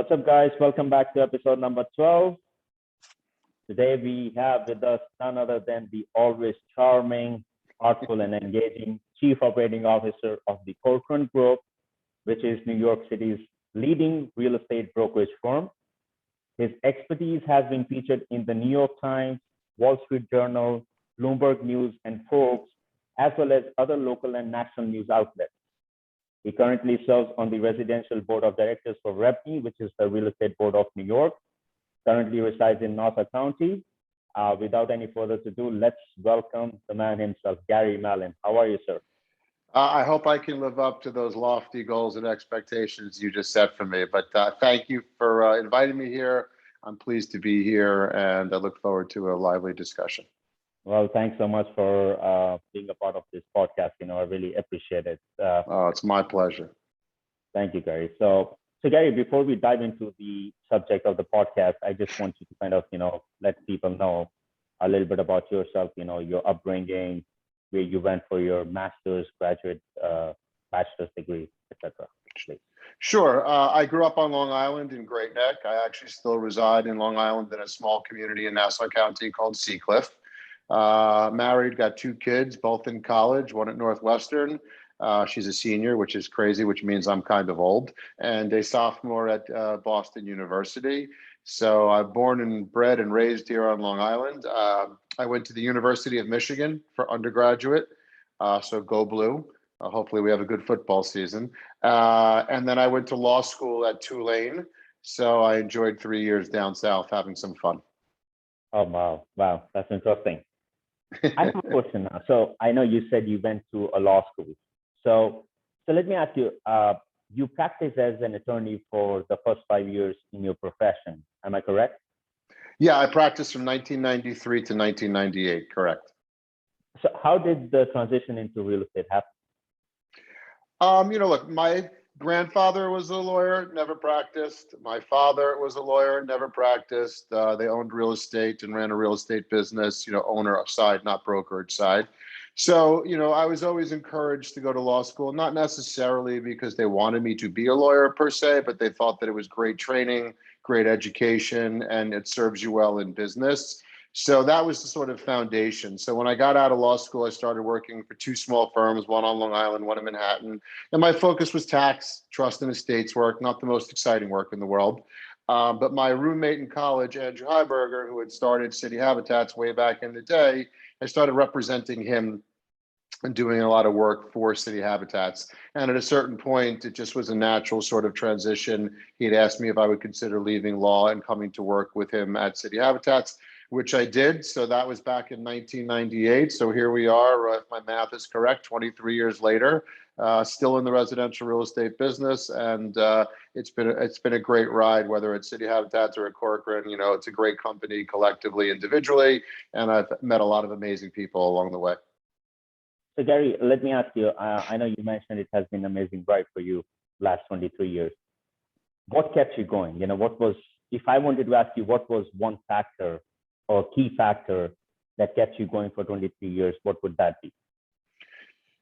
What's up, guys? Welcome back to episode number 12. Today, we have with us none other than the always charming, artful, and engaging Chief Operating Officer of the Corcoran Group, which is New York City's leading real estate brokerage firm. His expertise has been featured in the New York Times, Wall Street Journal, Bloomberg News, and Forbes, as well as other local and national news outlets. He currently serves on the residential board of directors for REBNY, which is the real estate board of New York. Currently resides in Nassau County. Without any further ado, let's welcome the man himself, Gary Malin. How are you, sir? I hope I can live up to those lofty goals and expectations you just set for me. But thank you for inviting me here. I'm pleased to be here, and I look forward to a lively discussion. Well, thanks so much for being a part of this podcast. I really appreciate it. It's my pleasure. Thank you, Gary. So Gary, before we dive into the subject of the podcast, I just want you to kind of, let people know a little bit about yourself, your upbringing, where you went for your master's, graduate, bachelor's degree, etc. Sure. I grew up on Long Island in Great Neck. I actually still reside in Long Island in a small community in Nassau County called Seacliff. Married, got two kids, both in college, one at Northwestern. She's a senior, which is crazy, which means I'm kind of old, and a sophomore at Boston University. So I'm born and bred and raised here on Long Island. I went to the University of Michigan for undergraduate, so go blue. Hopefully we have a good football season. And then I went to law school at Tulane. So I enjoyed 3 years down south having some fun. Oh, wow. Wow. That's interesting. I have a question now. So I know you said you went to a law school. So let me ask you, you practiced as an attorney for the first 5 years in your profession. Am I correct? Yeah, I practiced from 1993 to 1998, correct. So how did the transition into real estate happen? Look, my grandfather was a lawyer, never practiced. My father was a lawyer, never practiced. They owned real estate and ran a real estate business, owner side, not brokerage side. So, I was always encouraged to go to law school, not necessarily because they wanted me to be a lawyer per se, but they thought that it was great training, great education, and it serves you well in business. So that was the sort of foundation. So when I got out of law school, I started working for two small firms, one on Long Island, one in Manhattan. And my focus was tax, trust, and estates work, not the most exciting work in the world. But my roommate in college, Andrew Heiberger, who had started City Habitats way back in the day, I started representing him and doing a lot of work for City Habitats. And at a certain point, it just was a natural sort of transition. He'd asked me if I would consider leaving law and coming to work with him at City Habitats, which I did. So that was back in 1998. So here we are, if my math is correct, 23 years later, still in the residential real estate business. And it's been a great ride, whether it's City Habitats or at Corcoran. It's a great company collectively, individually, and I've met a lot of amazing people along the way. So Gary, let me ask you, I know you mentioned it has been an amazing ride for you last 23 years. What kept you going? If I wanted to ask you, what was one factor or key factor that kept you going for 23 years, what would that be?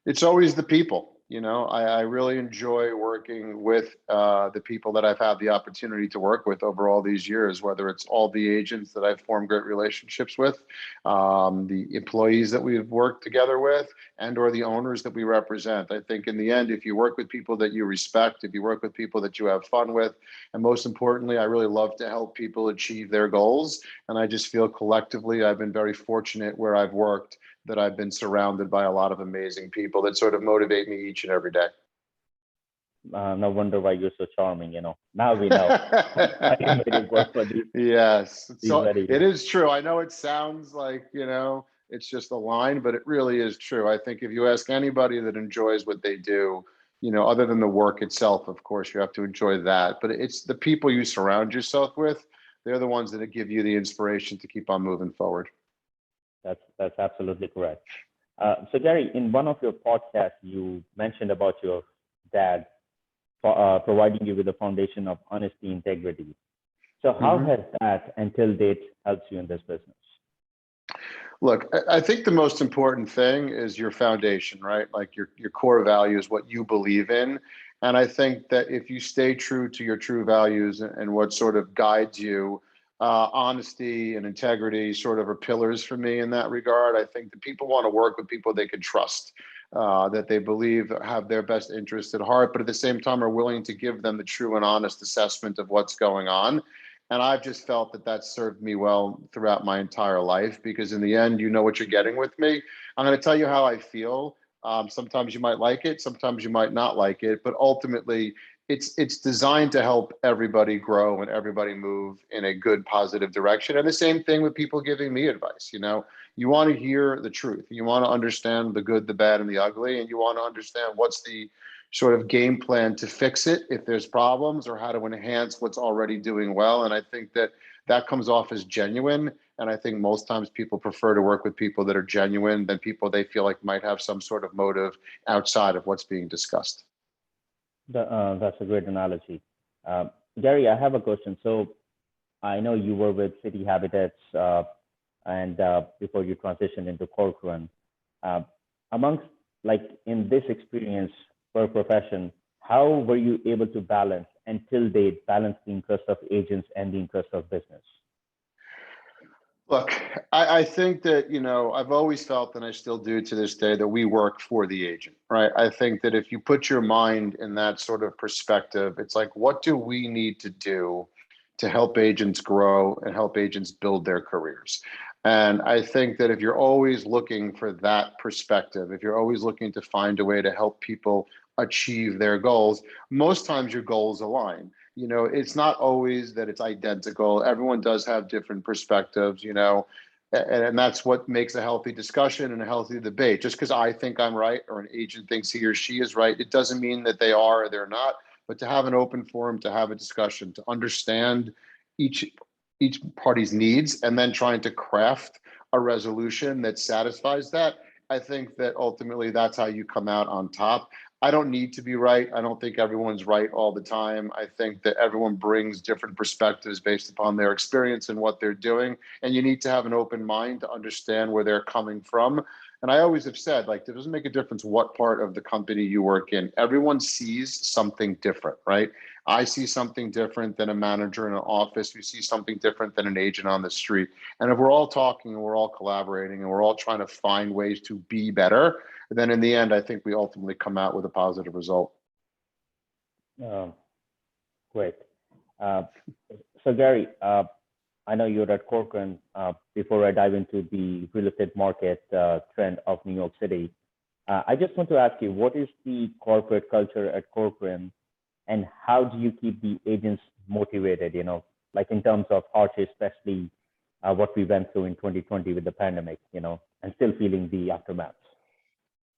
It's always the people. I really enjoy working with the people that I've had the opportunity to work with over all these years, whether it's all the agents that I've formed great relationships with, the employees that we've worked together with, and or the owners that we represent. I think in the end, if you work with people that you respect, if you work with people that you have fun with, and most importantly, I really love to help people achieve their goals. And I just feel collectively, I've been very fortunate where I've worked that I've been surrounded by a lot of amazing people that sort of motivate me each and every day. No wonder why you're so charming, Now we know. Yes. So it is true. I know it sounds like, it's just a line, but it really is true. I think if you ask anybody that enjoys what they do, other than the work itself, of course, you have to enjoy that. But it's the people you surround yourself with. They're the ones that give you the inspiration to keep on moving forward. That's absolutely correct. So Gary, in one of your podcasts, you mentioned about your dad providing you with a foundation of honesty, integrity. So how has that until date helped you in this business? Look, I think the most important thing is your foundation, right? Like your core values, what you believe in. And I think that if you stay true to your true values and what sort of guides you, honesty and integrity sort of are pillars for me in that regard. I think that people want to work with people they can trust, that they believe have their best interests at heart, but at the same time are willing to give them the true and honest assessment of what's going on. And I've just felt that that served me well throughout my entire life, because in the end, you know what you're getting with me. I'm going to tell you how I feel. Sometimes you might like it, sometimes you might not like it, but ultimately it's designed to help everybody grow and everybody move in a good, positive direction. And the same thing with people giving me advice. You know, you want to hear the truth, you want to understand the good, the bad, and the ugly, and you want to understand what's the sort of game plan to fix it if there's problems, or how to enhance what's already doing well. And I think that that comes off as genuine. And I think most times people prefer to work with people that are genuine than people they feel like might have some sort of motive outside of what's being discussed. That's a great analogy. Gary, I have a question. So I know you were with City Habitats and before you transitioned into Corcoran. Amongst, like, in this experience per profession, how were you able to balance until date, balance the interest of agents and the interest of business? Look, I think that, you know, I've always felt, and I still do to this day, that we work for the agent, right? I think that if you put your mind in that sort of perspective, it's like, what do we need to do to help agents grow and help agents build their careers? And I think that if you're always looking for that perspective, if you're always looking to find a way to help people achieve their goals, most times your goals align. You know, it's not always that it's identical. Everyone does have different perspectives, you know, and that's what makes a healthy discussion and a healthy debate. Just because I think I'm right or an agent thinks he or she is right, it doesn't mean that they are or they're not. But to have an open forum, to have a discussion, to understand each each party's needs, and then trying to craft a resolution that satisfies that, I think that ultimately that's how you come out on top. I don't need to be right. I don't think everyone's right all the time. I think that everyone brings different perspectives based upon their experience and what they're doing. And you need to have an open mind to understand where they're coming from. And I always have said, like, it doesn't make a difference what part of the company you work in. Everyone sees something different, right? I see something different than a manager in an office. You see something different than an agent on the street. And if we're all talking and we're all collaborating and we're all trying to find ways to be better, then in the end, I think we ultimately come out with a positive result. Um, Great. Uh, so Gary, I know you're at Corcoran. Before I dive into the real estate market trend of New York City, I just want to ask you, what is the corporate culture at Corcoran, and how do you keep the agents motivated? You know, like in terms of hardship, especially what we went through in 2020 with the pandemic. You know, and still feeling the aftermath.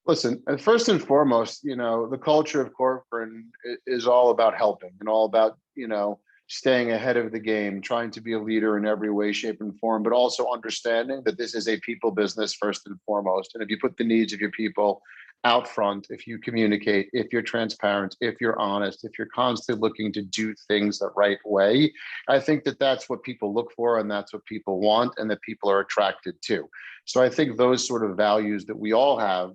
Listen, and first and foremost, you know, the culture of Corcoran is all about helping and all about, you know, staying ahead of the game, trying to be a leader in every way, shape, and form, but also understanding that this is a people business first and foremost. And if you put the needs of your people out front, if you communicate, if you're transparent, if you're honest, if you're constantly looking to do things the right way, I think that that's what people look for and that's what people want and that people are attracted to. So I think those sort of values that we all have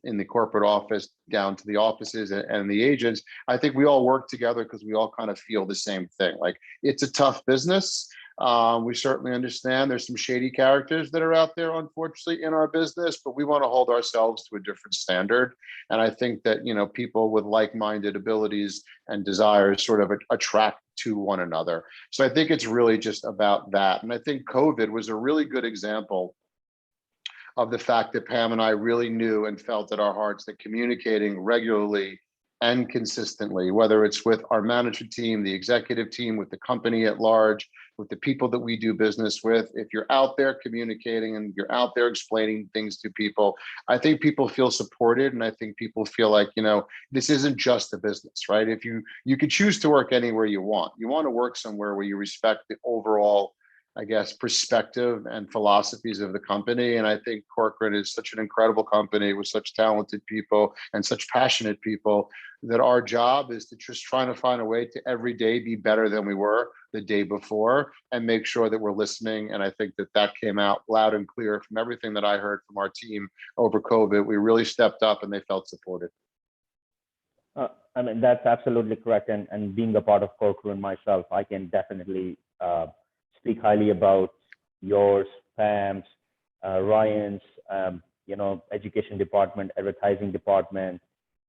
in the corporate office down to the offices and the agents, I think we all work together because we all kind of feel the same thing. Like, it's a tough business. We certainly understand there's some shady characters that are out there, unfortunately, in our business, but we want to hold ourselves to a different standard. And I think that, you know, people with like-minded abilities and desires sort of attract to one another. So I think it's really just about that. And I think COVID was a really good example of the fact that Pam and I really knew and felt at our hearts that communicating regularly and consistently, whether it's with our management team, the executive team, with the company at large, with the people that we do business with, if you're out there communicating and you're out there explaining things to people, I think people feel supported. And I think people feel like, you know, this isn't just a business, right? If you can choose to work anywhere you want to work somewhere where you respect the overall, I guess, perspective and philosophies of the company. And I think Corcoran is such an incredible company with such talented people and such passionate people that our job is to just trying to find a way to every day be better than we were the day before and make sure that we're listening. And I think that that came out loud and clear from everything that I heard from our team over COVID. We really stepped up and they felt supported. I mean, that's absolutely correct. And being a part of Corcoran myself, I can definitely speak highly about yours, Pam's, Ryan's, education department, advertising department,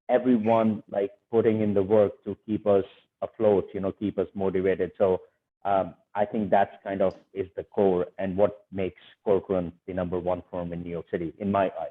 everyone like putting in the work to keep us afloat, keep us motivated. So I think that's kind of is the core and what makes Corcoran the number one firm in New York City, in my eyes.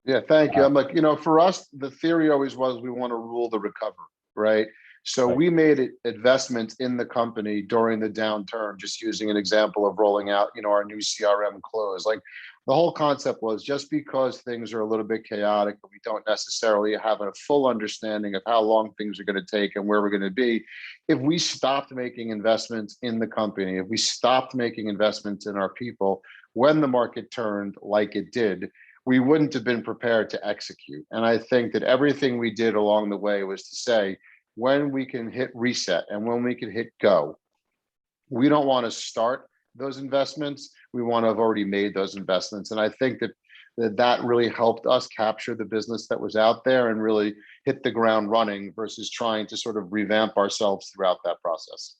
Yeah, thank you. Uh, I'm like, for us, the theory always was we want to rule the recovery, right? So right. we made investments in the company during the downturn, just using an example of rolling out, our new CRM close. Like the whole concept was just because things are a little bit chaotic, but we don't necessarily have a full understanding of how long things are going to take and where we're going to be. If we stopped making investments in the company, if we stopped making investments in our people, when the market turned like it did, we wouldn't have been prepared to execute. And I think that everything we did along the way was to say, when we can hit reset and when we can hit go, we don't want to start those investments. We want to have already made those investments. And I think that really helped us capture the business that was out there and really hit the ground running versus trying to sort of revamp ourselves throughout that process.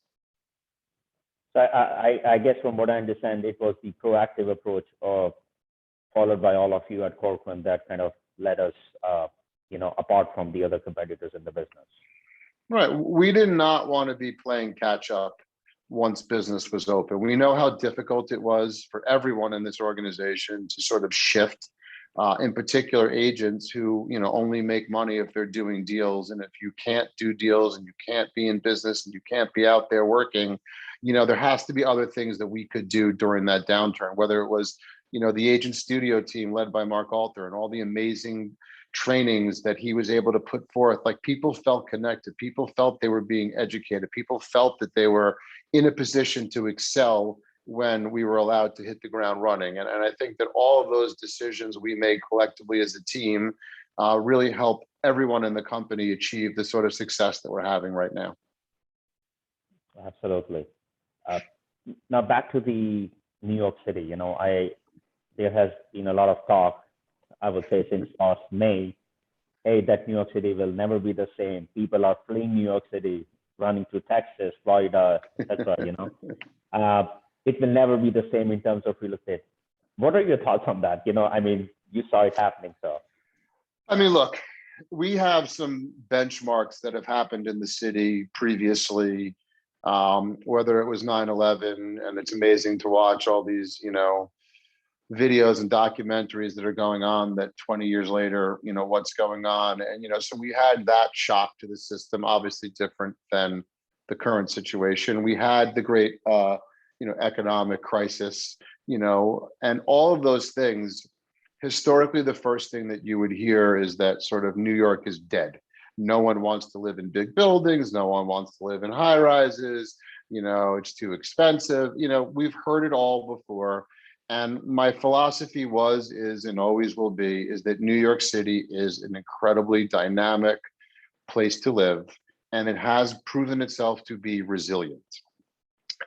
So I guess from what I understand, it was the proactive approach followed by all of you at Corcoran that kind of led us, apart from the other competitors in the business. Right. We did not want to be playing catch up once business was open. We know how difficult it was for everyone in this organization to sort of shift, in particular agents who, only make money if they're doing deals. And if you can't do deals and you can't be in business and you can't be out there working, there has to be other things that we could do during that downturn, whether it was, the agent studio team led by Mark Alter and all the amazing trainings that he was able to put forth. Like people felt connected, people felt they were being educated, people felt that they were in a position to excel when we were allowed to hit the ground running. And I think that all of those decisions we made collectively as a team really help everyone in the company achieve the sort of success that we're having right now. Absolutely. Now back to the New York City, there has been a lot of talk, I would say since last May, hey, that New York City will never be the same. People are fleeing New York City, running to Texas, Florida, etc. It will never be the same in terms of real estate. What are your thoughts on that? You saw it happening, so. Look, we have some benchmarks that have happened in the city previously, whether it was 9/11, and it's amazing to watch all these, videos and documentaries that are going on that 20 years later, what's going on. And, so we had that shock to the system, obviously different than the current situation. We had the great, economic crisis, and all of those things. Historically, the first thing that you would hear is that sort of New York is dead. No one wants to live in big buildings. No one wants to live in high rises. It's too expensive. We've heard it all before. And my philosophy is, and always will be, is that New York City is an incredibly dynamic place to live, and it has proven itself to be resilient.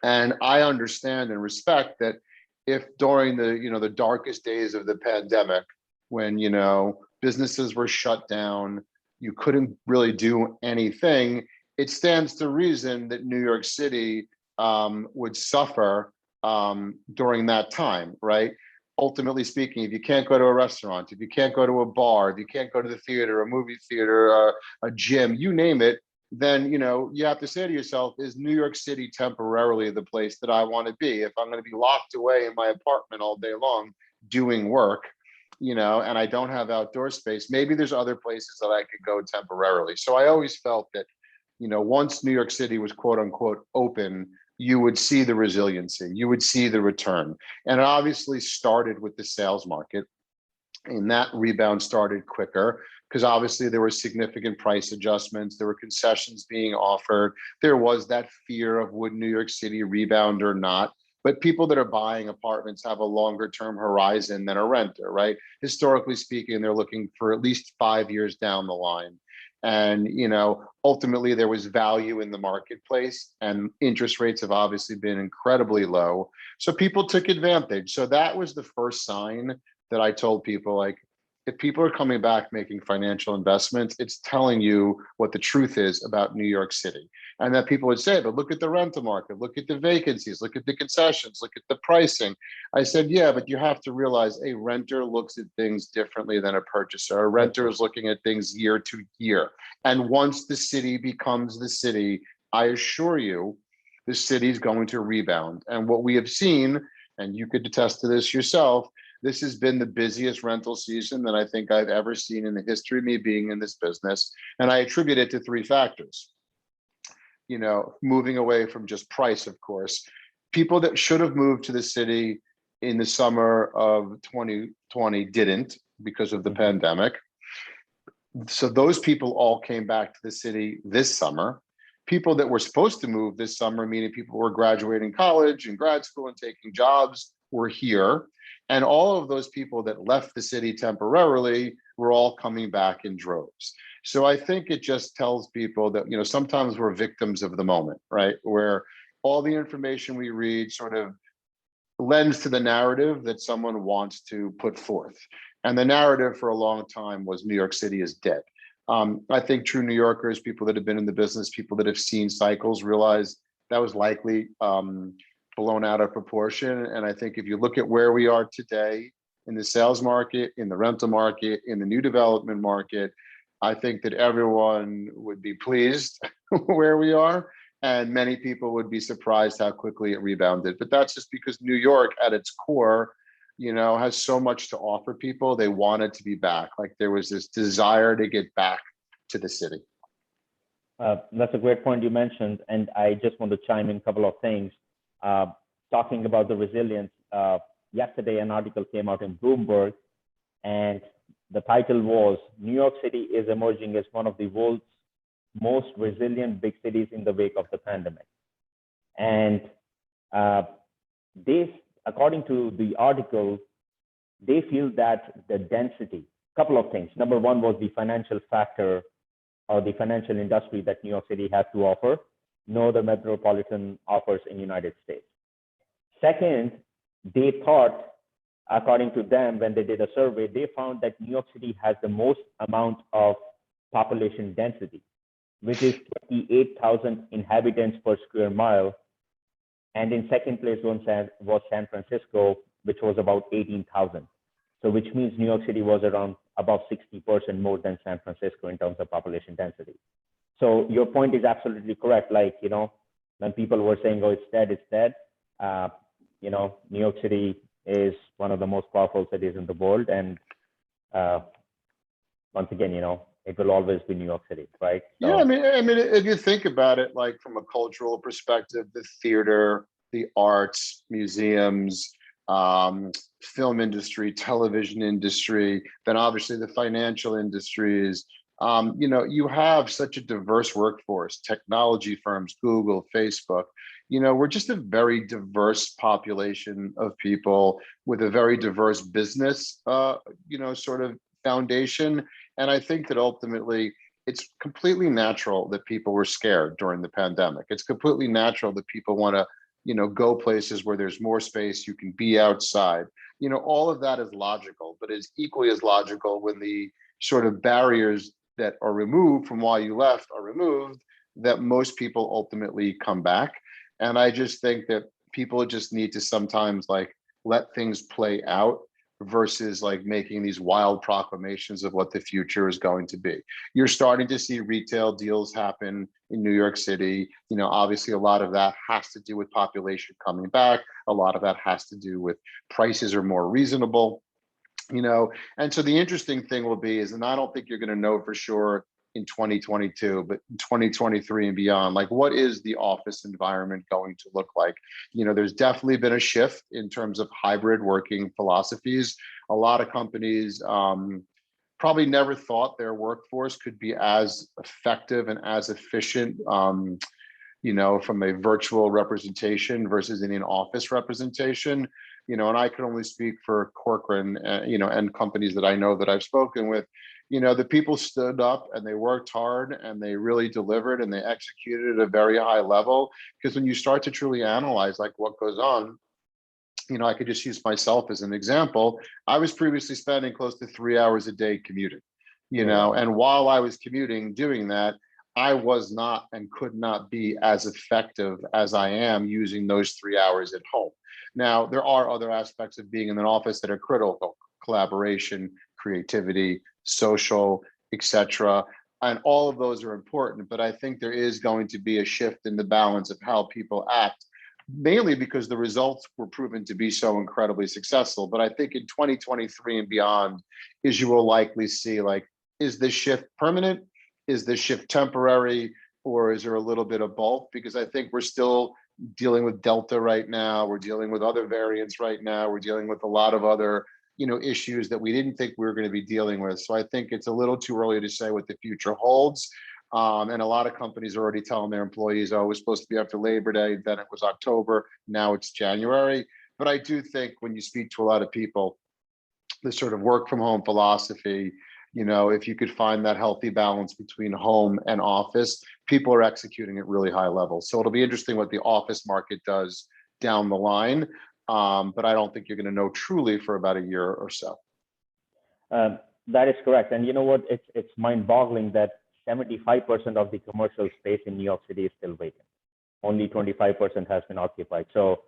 And I understand and respect that if during the darkest days of the pandemic, when, businesses were shut down, you couldn't really do anything, it stands to reason that New York City would suffer during that time, right? Ultimately speaking, if you can't go to a restaurant, if you can't go to a bar, if you can't go to the theater, a movie theater, a gym, you name it, then you have to say to yourself, is New York City temporarily the place that I want to be? If I'm going to be locked away in my apartment all day long doing work, and I don't have outdoor space, maybe there's other places that I could go temporarily. So I always felt that, once New York City was quote unquote open, you would see the resiliency, you would see the return. And it obviously started with the sales market, and that rebound started quicker because obviously there were significant price adjustments, there were concessions being offered, there was that fear of would New York City rebound or not. But people that are buying apartments have a longer term horizon than a renter, right? Historically speaking, they're looking for at least 5 years down the line. And, ultimately there was value in the marketplace, and interest rates have obviously been incredibly low. So people took advantage. So that was the first sign that I told people, like, if people are coming back making financial investments, it's telling you what the truth is about New York City. And that people would say, but look at the rental market, look at the vacancies, look at the concessions, look at the pricing. I said, yeah, but you have to realize a renter looks at things differently than a purchaser. A renter is looking at things year to year. And once the city becomes the city, I assure you, the city is going to rebound. And what we have seen, and you could attest to this yourself, this has been the busiest rental season that I think I've ever seen in the history of me being in this business. And I attribute it to three factors. You know, moving away from just price, of course. People that should have moved to the city in the summer of 2020 didn't because of the pandemic. So those people all came back to the city this summer. People that were supposed to move this summer, meaning people who were graduating college and grad school and taking jobs, were here. And all of those people that left the city temporarily were all coming back in droves. So I think it just tells people that, you know, sometimes we're victims of the moment, right? Where all the information we read sort of lends to the narrative that someone wants to put forth. And the narrative for a long time was New York City is dead. I think true New Yorkers, people that have been in the business, people that have seen cycles, realize that was likely blown out of proportion. And I think if you look at where we are today in the sales market, in the rental market, in the new development market, I think that everyone would be pleased where we are. And many people would be surprised how quickly it rebounded. But that's just because New York at its core, you know, has so much to offer people. They wanted to be back. Like there was this desire to get back to the city. That's a great point you mentioned. And I just want to chime in a couple of things. Talking about the resilience, yesterday an article came out in Bloomberg, and the title was New York City is emerging as one of the world's most resilient big cities in the wake of the pandemic. And according to the article, they feel that the density, couple of things. Number one was the financial factor or the financial industry that New York City has to offer. No other metropolitan offers in the United States. Second, they thought, according to them, when they did a survey, they found that New York City has the most amount of population density, which is 28,000 inhabitants per square mile. And in second place was San Francisco, which was about 18,000. So which means New York City was around about 60% more than San Francisco in terms of population density. So your point is absolutely correct. Like, you know, when people were saying, oh, it's dead, it's dead. You know, New York City is one of the most powerful cities in the world. And once again, you know, it will always be New York City, right? So, yeah, I mean, if you think about it, like from a cultural perspective, the theater, the arts, museums, film industry, television industry, then obviously the financial industries, you know, you have such a diverse workforce, technology firms, Google, Facebook, you know, we're just a very diverse population of people with a very diverse business, you know, sort of foundation. And I think that ultimately it's completely natural that people were scared during the pandemic. It's completely natural that people want to, you know, go places where there's more space, you can be outside. You know, all of that is logical, but it's equally as logical when the sort of barriers that are removed from why you left are removed, that most people ultimately come back. And I just think that people just need to sometimes like let things play out versus like making these wild proclamations of what the future is going to be. You're starting to see retail deals happen in New York City. You know, obviously a lot of that has to do with population coming back. A lot of that has to do with prices are more reasonable, you know. And so the interesting thing will be is, and I don't think you're going to know for sure in 2022, but in 2023 and beyond, like what is the office environment going to look like? You know, there's definitely been a shift in terms of hybrid working philosophies. A lot of companies probably never thought their workforce could be as effective and as efficient, you know, from a virtual representation versus in an office representation. You know, and I can only speak for Corcoran, you know, and companies that I know that I've spoken with. You know, the people stood up and they worked hard and they really delivered and they executed at a very high level. Because when you start to truly analyze like what goes on, I could just use myself as an example. I was previously spending close to 3 hours a day commuting, Yeah. and while I was commuting, doing that, I was not and could not be as effective as I am using those 3 hours at home. Now, there are other aspects of being in an office that are critical: collaboration, creativity, social, etc. And all of those are important. But I think there is going to be a shift in the balance of how people act, mainly because the results were proven to be so incredibly successful. But I think in 2023 and beyond, is you will likely see, like, is this shift permanent? Is this shift temporary? Or is there a little bit of both? Because I think we're still dealing with Delta right now. We're dealing with other variants right now. We're dealing with a lot of other, issues that we didn't think we were going to be dealing with. So I think it's a little too early to say what the future holds. And a lot of companies are already telling their employees, oh, it was supposed to be after Labor Day, then it was October, now it's January. But I do think when you speak to a lot of people, the sort of work from home philosophy, if you could find that healthy balance between home and office, people are executing at really high levels. So it'll be interesting what the office market does down the line. But I don't think you're going to know truly for about a year or so. That is correct. And you know what? It's mind-boggling that 75% of the commercial space in New York City is still vacant. Only 25% has been occupied. So,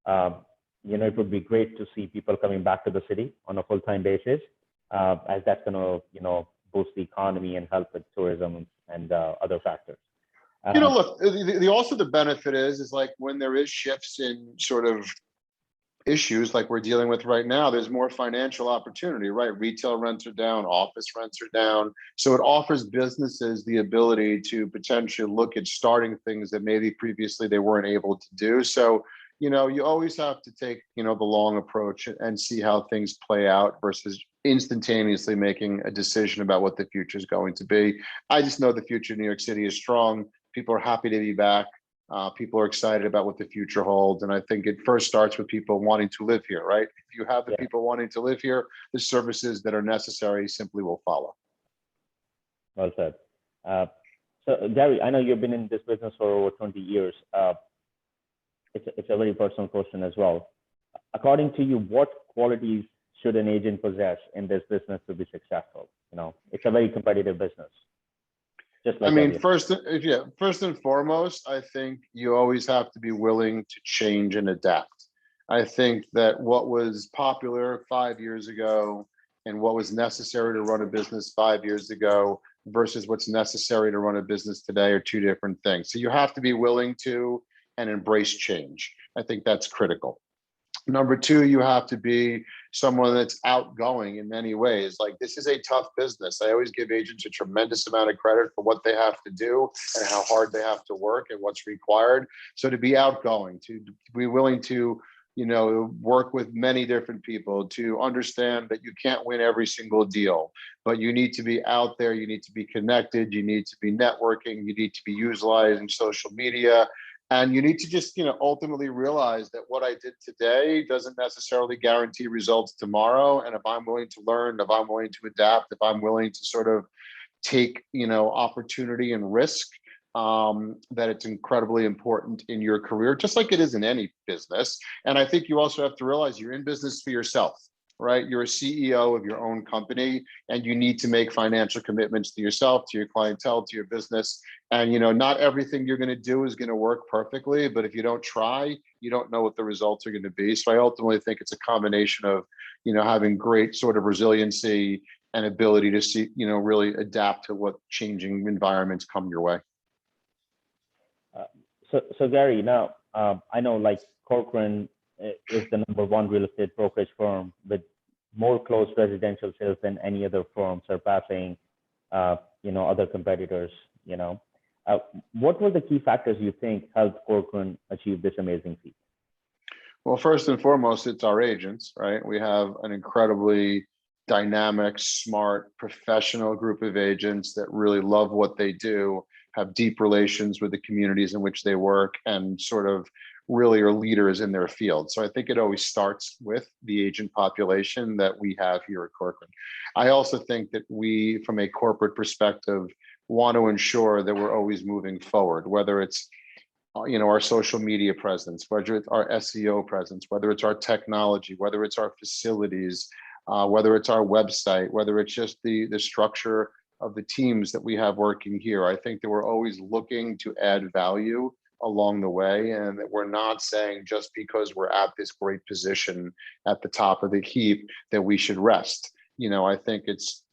it would be great to see people coming back to the city on a full-time basis, as that's going to, boost the economy and help with tourism and other factors. Look, also the benefit is like when there is shifts in sort of issues like we're dealing with right now, there's more financial opportunity, right? Retail rents are down, office rents are down. So it offers businesses the ability to potentially look at starting things that maybe previously they weren't able to do. So, you always have to take, the long approach and see how things play out versus instantaneously making a decision about what the future is going to be. I just know the future of New York City is strong. People are happy to be back. People are excited about what the future holds. And I think it first starts with people wanting to live here, right? If you have the people wanting to live here, the services that are necessary simply will follow. Well said. So Gary, I know you've been in this business for over 20 years. It's a very personal question as well. According to you, what qualities should an agent possess in this business to be successful? It's a very competitive business. Just like first and foremost, I think you always have to be willing to change and adapt. I think that what was popular 5 years ago and what was necessary to run a business 5 years ago versus what's necessary to run a business today are two different things. So you have to be willing to and embrace change. I think that's critical. Number two, you have to be someone that's outgoing in many ways. Like, this is a tough business. I always give agents a tremendous amount of credit for what they have to do and how hard they have to work and what's required. So to be outgoing, to be willing to, work with many different people, to understand that you can't win every single deal, but you need to be out there, you need to be connected, you need to be networking, you need to be utilizing social media. And you need to just, ultimately realize that what I did today doesn't necessarily guarantee results tomorrow. And if I'm willing to learn, if I'm willing to adapt, if I'm willing to sort of take, opportunity and risk, that it's incredibly important in your career, just like it is in any business. And I think you also have to realize you're in business for yourself, right? You're a CEO of your own company, and you need to make financial commitments to yourself, to your clientele, to your business. And, not everything you're going to do is going to work perfectly, but if you don't try, you don't know what the results are going to be. So I ultimately think it's a combination of, having great sort of resiliency and ability to see, really adapt to what changing environments come your way. So Gary, now I know like Corcoran is the #1 real estate brokerage firm with more closed residential sales than any other firm, surpassing other competitors. What were the key factors you think helped Corcoran achieve this amazing feat? Well, first and foremost, it's our agents, right? We have an incredibly dynamic, smart, professional group of agents that really love what they do, have deep relations with the communities in which they work, and sort of really are leaders in their field. So I think it always starts with the agent population that we have here at Corcoran. I also think that we, from a corporate perspective, want to ensure that we're always moving forward, whether it's our social media presence, whether it's our SEO presence, whether it's our technology, whether it's our facilities, whether it's our website, whether it's just the structure of the teams that we have working here. I think that we're always looking to add value along the way, and that we're not saying just because we're at this great position at the top of the heap that we should rest. I think it's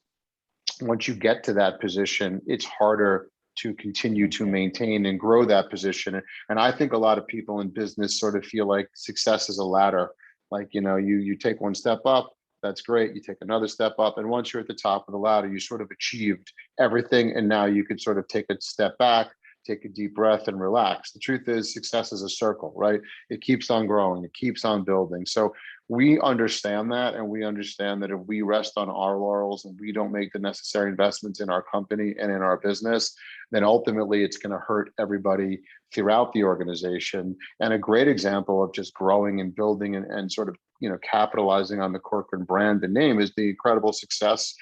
once you get to that position, it's harder to continue to maintain and grow that position. And I think a lot of people in business sort of feel like success is a ladder. Like, you take one step up, that's great. You take another step up. And once you're at the top of the ladder, you sort of achieved everything. And now you could sort of take a step back, take a deep breath and relax. The truth is success is a circle, right? It keeps on growing. It keeps on building. So we understand that, and we understand that if we rest on our laurels and we don't make the necessary investments in our company and in our business, then ultimately it's going to hurt everybody throughout the organization. And a great example of just growing and building and sort of, capitalizing on the Corcoran brand and name is the incredible success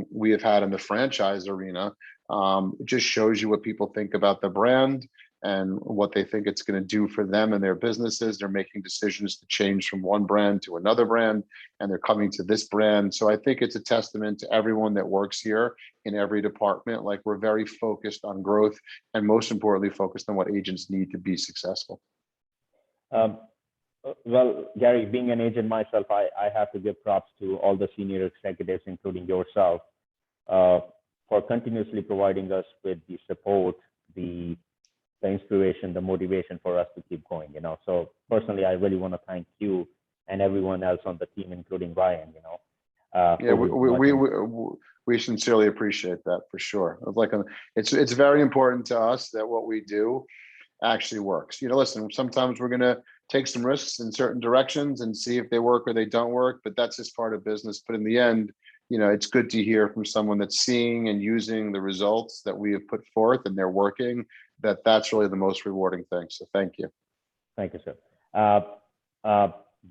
we have had in the franchise arena. It just shows you what people think about the brand and what they think it's going to do for them and their businesses. They're making decisions to change from one brand to another brand, and they're coming to this brand. So I think it's a testament to everyone that works here in every department. Like, we're very focused on growth, and most importantly, focused on what agents need to be successful. Well, Gary, being an agent myself, I have to give props to all the senior executives, including yourself, for continuously providing us with the support, the inspiration, the motivation for us to keep going. So personally, I really want to thank you and everyone else on the team, including Ryan. Yeah, we sincerely appreciate that, for sure. It's very important to us that what we do actually works. Listen, sometimes we're going to take some risks in certain directions and see if they work or they don't work, but that's just part of business. But in the end, it's good to hear from someone that's seeing and using the results that we have put forth and they're working. That's really the most rewarding thing. So thank you. Thank you, sir.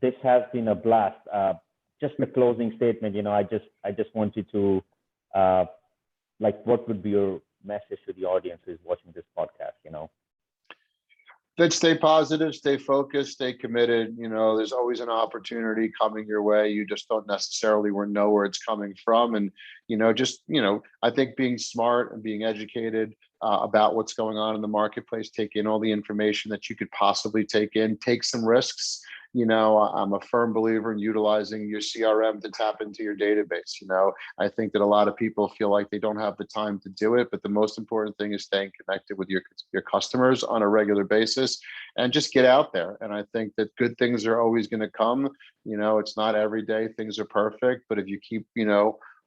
This has been a blast. Just a closing statement. I just want you to, what would be your message to the audience who's watching this podcast? That stay positive, stay focused, stay committed. There's always an opportunity coming your way. You just don't necessarily know where it's coming from. And, I think being smart and being educated about what's going on in the marketplace, take in all the information that you could possibly take in, take some risks. I'm a firm believer in utilizing your CRM to tap into your database. I think that a lot of people feel like they don't have the time to do it, but the most important thing is staying connected with your customers on a regular basis and just get out there. And I think that good things are always going to come. It's not every day things are perfect, but if you keep,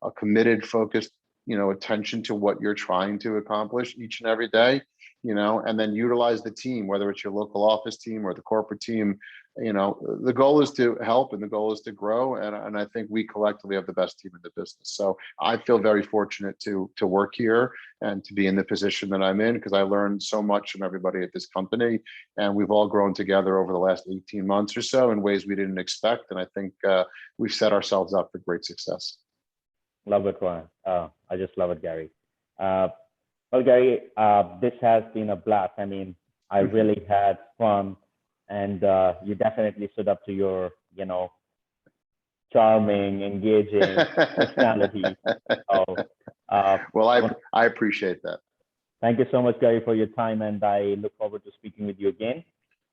a committed, focused, attention to what you're trying to accomplish each and every day, and then utilize the team, whether it's your local office team or the corporate team. The goal is to help and the goal is to grow. And I think we collectively have the best team in the business. So I feel very fortunate to work here and to be in the position that I'm in, because I learned so much from everybody at this company. And we've all grown together over the last 18 months or so in ways we didn't expect. And I think we've set ourselves up for great success. Love it, Ryan. I just love it, Gary. Well, Gary, this has been a blast. I mean, I really had fun. And you definitely stood up to your, charming, engaging personality. So, well, I appreciate that. Thank you so much, Gary, for your time. And I look forward to speaking with you again.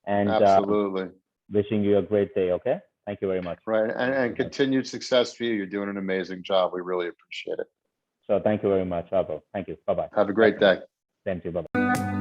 And absolutely. Wishing you a great day. Okay. Thank you very much. Right. And continued success for you. You're doing an amazing job. We really appreciate it. So thank you very much, Abo. Thank you. Bye-bye. Have a great day. Thank you. Bye-bye.